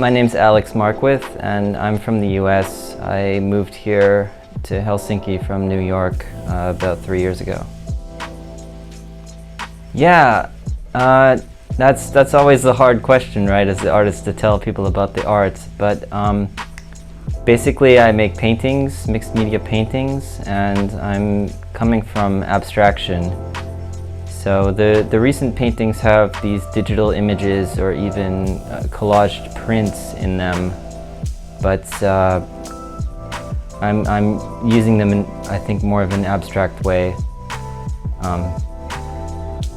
My name's Alex Markwith, and I'm from the US. I moved here to Helsinki from New York about 3 years ago. Yeah, that's always the hard question, right, as the artist, to tell people about the art. But basically I make paintings, mixed media paintings, and I'm coming from abstraction. So the recent paintings have these digital images or even collaged prints in them, but I'm using them in, I think, more of an abstract way.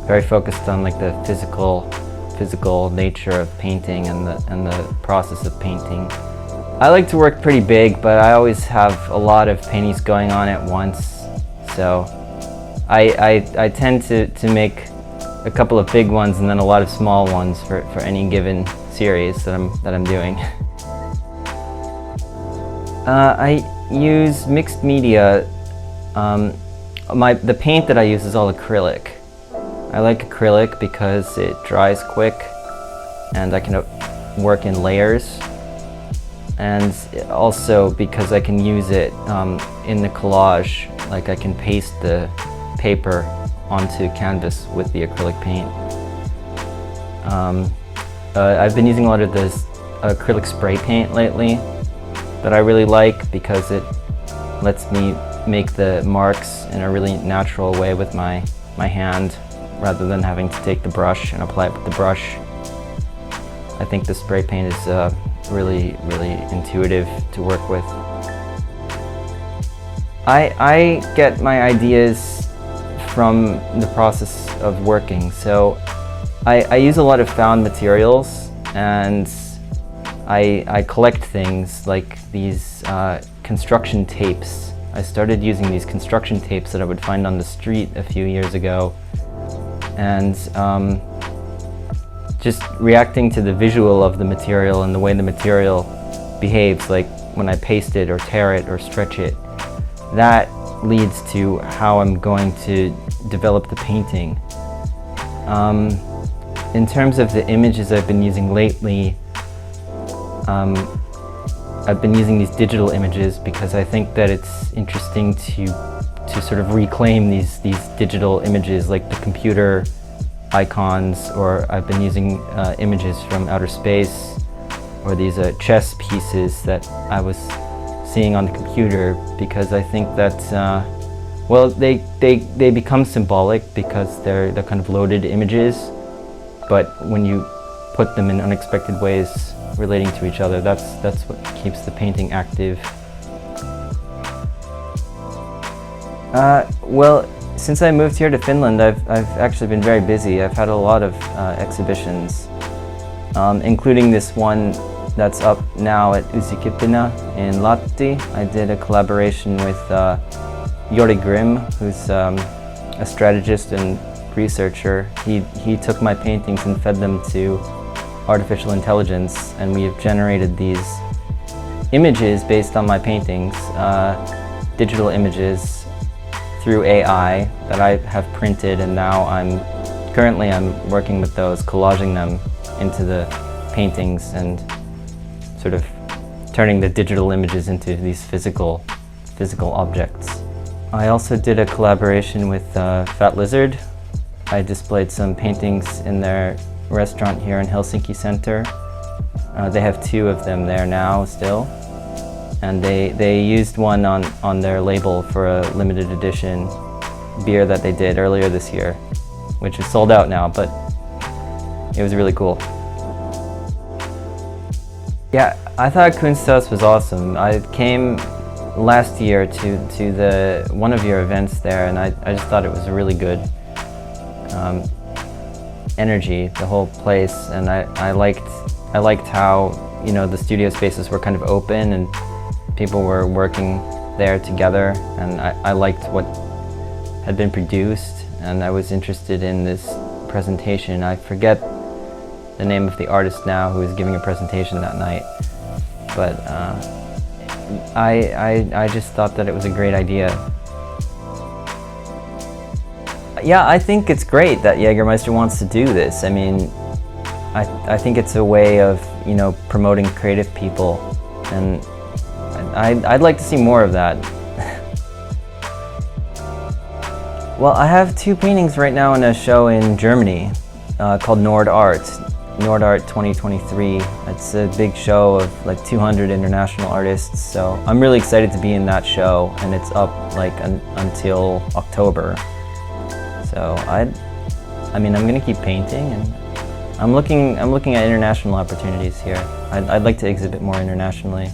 Very focused on like the physical nature of painting and the process of painting. I like to work pretty big, but I always have a lot of paintings going on at once, so I tend to make a couple of big ones and then a lot of small ones for any given series that I'm doing. I use mixed media. The paint that I use is all acrylic. I like acrylic because it dries quick and I can work in layers, and also because I can use it in the collage. Like, I can paste the paper onto canvas with the acrylic paint. I've been using a lot of this acrylic spray paint lately that I really like because it lets me make the marks in a really natural way with my hand, rather than having to take the brush and apply it with the brush. I think the spray paint is really intuitive to work with. I get my ideas from the process of working. So I use a lot of found materials, and I collect things like these construction tapes. I started using these construction tapes that I would find on the street a few years ago, and just reacting to the visual of the material and the way the material behaves, like when I paste it or tear it or stretch it, that leads to how I'm going to develop the painting. In terms of the images I've been using lately, I've been using these digital images because I think that it's interesting to sort of reclaim these digital images, like the computer icons, or I've been using images from outer space, or these chess pieces that I was seeing on the computer, because I think that well, they become symbolic because they're kind of loaded images, but when you put them in unexpected ways relating to each other, that's what keeps the painting active. Well, since I moved here to Finland, I've actually been very busy. I've had a lot of exhibitions, including this one that's up now at Usikipina in Lahti. I did a collaboration with juried, who's a strategist and researcher. He took my paintings and fed them to artificial intelligence, and we have generated these images based on my paintings, digital images through AI that I have printed, and now I'm working with those, collaging them into the paintings and sort of turning the digital images into these physical objects. I also did a collaboration with Fat Lizard. I displayed some paintings in their restaurant here in Helsinki Center. They have 2 of them there now still, and they used one on their label for a limited edition beer that they did earlier this year, which is sold out now, but it was really cool. Yeah, I thought Kunsthaus was awesome. I came last year to one of your events there, and I just thought it was a really good energy, the whole place, and I liked how, you know, the studio spaces were kind of open and people were working there together, and I liked what had been produced, and I was interested in this presentation. I forget the name of the artist now who was giving a presentation that night, but I just thought that it was a great idea. Yeah, I think it's great that Jägermeister wants to do this. I mean, I think it's a way of, you know, promoting creative people, and I'd like to see more of that. Well, I have 2 paintings right now in a show in Germany called NordArt 2023. It's a big show of like 200 international artists, so I'm really excited to be in that show, and it's up like until October. So I mean, I'm gonna keep painting, and I'm looking at international opportunities here. I'd like to exhibit more internationally.